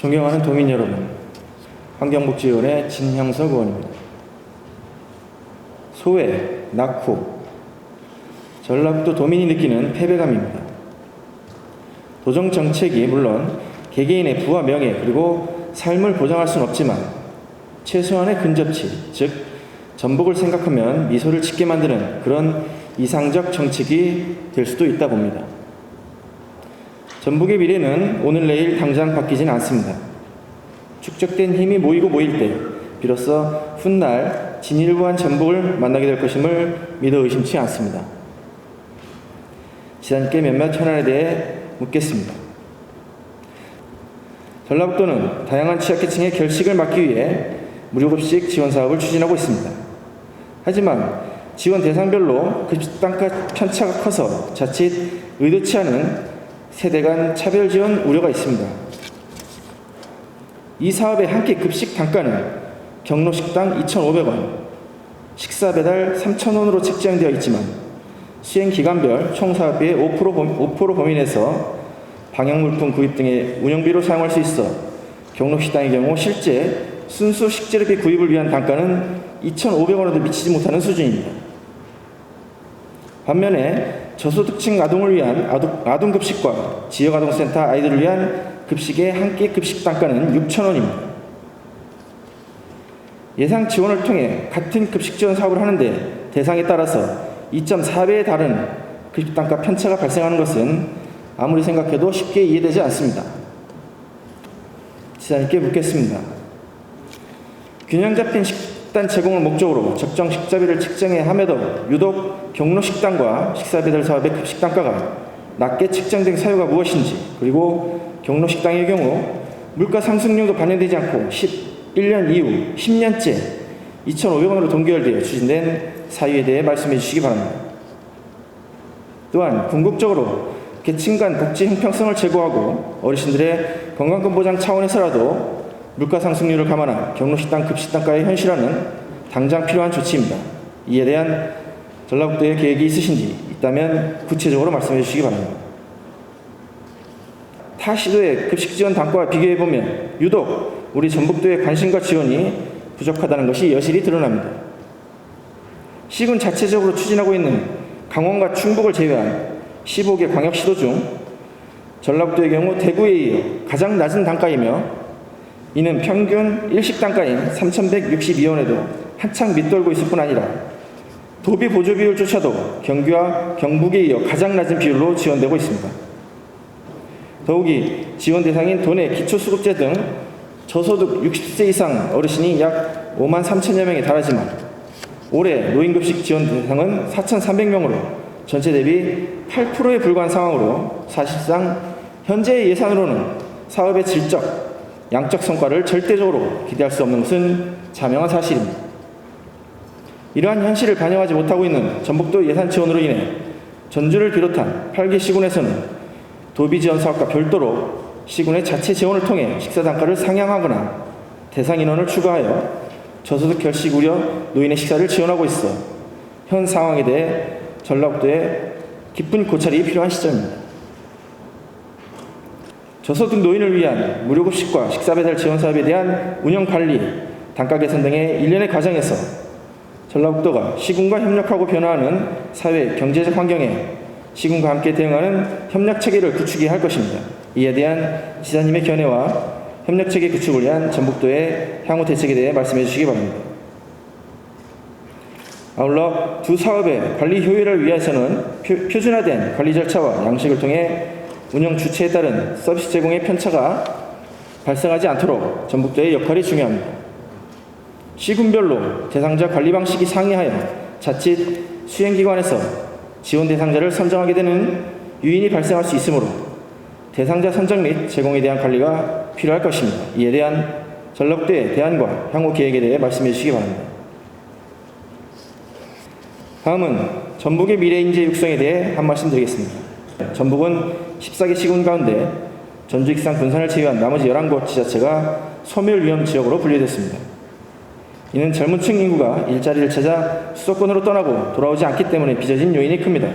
존경하는 도민 여러분, 환경복지위원회 진형석 의원입니다. 소외, 낙후, 전라북도 도민이 느끼는 패배감입니다. 도정정책이 물론 개개인의 부와 명예 그리고 삶을 보장할 수는 없지만 최소한의 근접치, 즉 전북을 생각하면 미소를 짓게 만드는 그런 이상적 정책이 될 수도 있다 봅니다. 전북의 미래는 오늘 내일 당장 바뀌진 않습니다. 축적된 힘이 모이고 모일 때 비로소 훗날 진일보한 전북을 만나게 될 것임을 믿어 의심치 않습니다. 지단께 몇몇 현안에 대해 묻겠습니다. 전라북도는 다양한 취약계층의 결식을 막기 위해 무료급식 지원 사업을 추진하고 있습니다. 하지만 지원 대상별로 급식 단가 편차가 커서 자칫 의도치 않은 세대 간 차별 지원 우려가 있습니다. 이 사업의 한 끼 급식 단가는 경로식당 2,500원, 식사 배달 3,000원으로 책정되어 있지만 수행 기간별 총 사업비의 5% 범위 내에서 방역물품 구입 등의 운영비로 사용할 수 있어 경로식당의 경우 실제 순수 식재료비 구입을 위한 단가는 2,500원에도 미치지 못하는 수준입니다. 반면에 저소득층 아동을 위한 아동급식과 지역아동센터 아이들을 위한 급식의 한 끼 급식 단가는 6,000원입니다. 예상 지원을 통해 같은 급식 지원 사업을 하는데 대상에 따라서 2.4배에 달하는 급식 단가 편차가 발생하는 것은 아무리 생각해도 쉽게 이해되지 않습니다. 지사님께 묻겠습니다. 균형 잡힌 식단 제공을 목적으로 적정 식사비를 책정해야 함에도 유독 경로식당과 식사배달 사업의 급식 단가가 낮게 책정된 사유가 무엇인지, 그리고 경로식당의 경우 물가 상승률도 반영되지 않고 11년 이후 10년째 2,500원으로 동결되어 추진된 사유에 대해 말씀해 주시기 바랍니다. 또한 궁극적으로 계층 간 복지 형평성을 제고하고 어르신들의 건강권 보장 차원에서라도 물가 상승률을 감안한 경로식당 급식 단가의 현실화는 당장 필요한 조치입니다. 이에 대한 전라북도의 계획이 있으신지 있다면 구체적으로 말씀해 주시기 바랍니다. 타 시도의 급식 지원 단가와 비교해보면 유독 우리 전북도의 관심과 지원이 부족하다는 것이 여실히 드러납니다. 시군 자체적으로 추진하고 있는 강원과 충북을 제외한 15개 광역시도 중 전라북도의 경우 대구에 이어 가장 낮은 단가이며 이는 평균 일식 단가인 3,162원에도 한창 밑돌고 있을 뿐 아니라 도비 보조 비율조차도 경기와 경북에 이어 가장 낮은 비율로 지원되고 있습니다. 더욱이 지원 대상인 도내 기초수급제 등 저소득 60세 이상 어르신이 약 5만 3천여 명에 달하지만 올해 노인급식 지원 대상은 4,300명으로 전체 대비 8%에 불과한 상황으로 사실상 현재의 예산으로는 사업의 질적, 양적 성과를 절대적으로 기대할 수 없는 것은 자명한 사실입니다. 이러한 현실을 반영하지 못하고 있는 전북도 예산 지원으로 인해 전주를 비롯한 8개 시군에서는 도비 지원 사업과 별도로 시군의 자체 지원을 통해 식사 단가를 상향하거나 대상 인원을 추가하여 저소득 결식 우려 노인의 식사를 지원하고 있어 현 상황에 대해 전라북도에 깊은 고찰이 필요한 시점입니다. 저소득 노인을 위한 무료급식과 식사배달 지원 사업에 대한 운영관리, 단가 개선 등의 일련의 과정에서 전라북도가 시군과 협력하고 변화하는 사회, 경제적 환경에 시군과 함께 대응하는 협력체계를 구축해야 할 것입니다. 이에 대한 지사님의 견해와 협력체계 구축을 위한 전북도의 향후 대책에 대해 말씀해 주시기 바랍니다. 아울러 두 사업의 관리 효율을 위해서는 표준화된 관리 절차와 양식을 통해 운영 주체에 따른 서비스 제공의 편차가 발생하지 않도록 전북도의 역할이 중요합니다. 시군별로 대상자 관리 방식이 상이하여 자칫 수행기관에서 지원 대상자를 선정하게 되는 유인이 발생할 수 있으므로 대상자 선정 및 제공에 대한 관리가 필요할 것입니다. 이에 대한 전라북도의 대안과 향후 계획에 대해 말씀해 주시기 바랍니다. 다음은 전북의 미래인재 육성에 대해 한 말씀 드리겠습니다. 전북은 14개 시군 가운데 전주, 익산, 군산을 제외한 나머지 11곳 지자체가 소멸위험 지역으로 분류됐습니다. 이는 젊은 층 인구가 일자리를 찾아 수도권으로 떠나고 돌아오지 않기 때문에 빚어진 요인이 큽니다.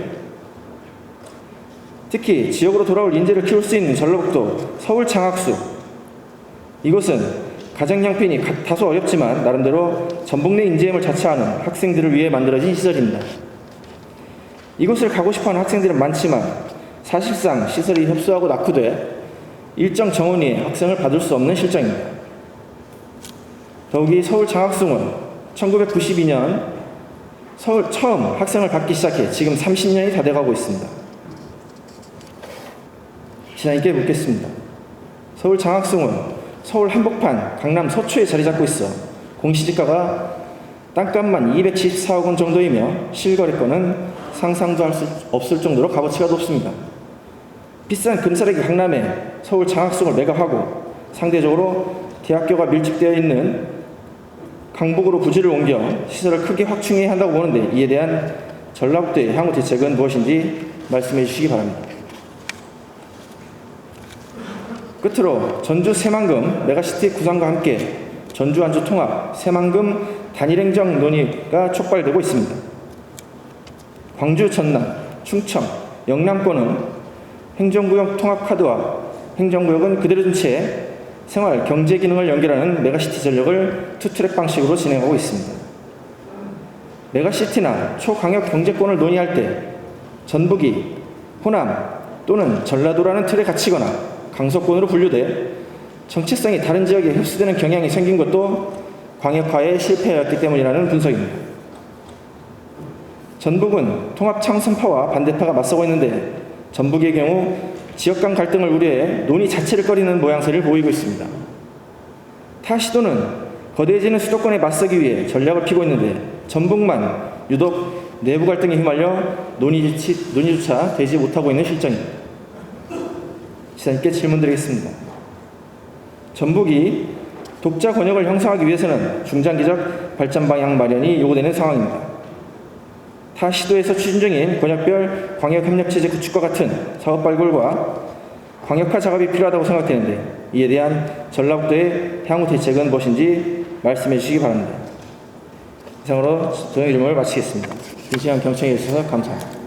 특히 지역으로 돌아올 인재를 키울 수 있는 전라북도 서울 장학수, 이곳은 가정 형편이 다소 어렵지만 나름대로 전북 내 인재임을 자처하는 학생들을 위해 만들어진 시설입니다. 이곳을 가고 싶어하는 학생들은 많지만 사실상 시설이 협소하고 낙후돼 일정 정원 이에 학생을 받을 수 없는 실정입니다. 더욱이 서울장학승은 1992년 서울 처음 학생을 받기 시작해 지금 30년이 다 돼가고 있습니다. 시장님께 묻겠습니다. 서울장학승은 서울 한복판 강남 서초에 자리 잡고 있어 공시지가가 땅값만 274억 원 정도이며 실거래가는 상상도 할 수 없을 정도로 값어치가 높습니다. 비싼 금싸라기 강남에 서울 장학승을 매각하고 상대적으로 대학교가 밀집되어 있는 강북으로 부지를 옮겨 시설을 크게 확충해야 한다고 보는데 이에 대한 전라북도의 향후 대책은 무엇인지 말씀해 주시기 바랍니다. 끝으로 전주 새만금 메가시티 구상과 함께 전주 안주 통합 새만금 단일행정 논의가 촉발되고 있습니다. 광주, 전남, 충청, 영남권은 행정구역 통합카드와 행정구역은 그대로 둔 채 생활, 경제 기능을 연결하는 메가시티 전력을 투트랙 방식으로 진행하고 있습니다. 메가시티나 초강역 경제권을 논의할 때 전북이 호남 또는 전라도라는 틀에 갇히거나 강서권으로 분류돼 정체성이 다른 지역에 흡수되는 경향이 생긴 것도 광역화에 실패하였기 때문이라는 분석입니다. 전북은 통합 창선파와 반대파가 맞서고 있는데 전북의 경우 지역 간 갈등을 우려해 논의 자체를 꺼리는 모양새를 보이고 있습니다. 타 시도는 거대해지는 수도권에 맞서기 위해 전략을 피고 있는데 전북만 유독 내부 갈등에 휘말려 논의조차 되지 못하고 있는 실정입니다. 시장님께 질문드리겠습니다. 전북이 독자 권역을 형성하기 위해서는 중장기적 발전 방향 마련이 요구되는 상황입니다. 타 시도에서 추진 중인 권역별 광역협력체제 구축과 같은 사업 발굴과 광역화 작업이 필요하다고 생각되는데 이에 대한 전라북도의 향후 대책은 무엇인지 말씀해 주시기 바랍니다. 이상으로 저의 질문을 마치겠습니다. 긴 시간 경청해 주셔서 감사합니다.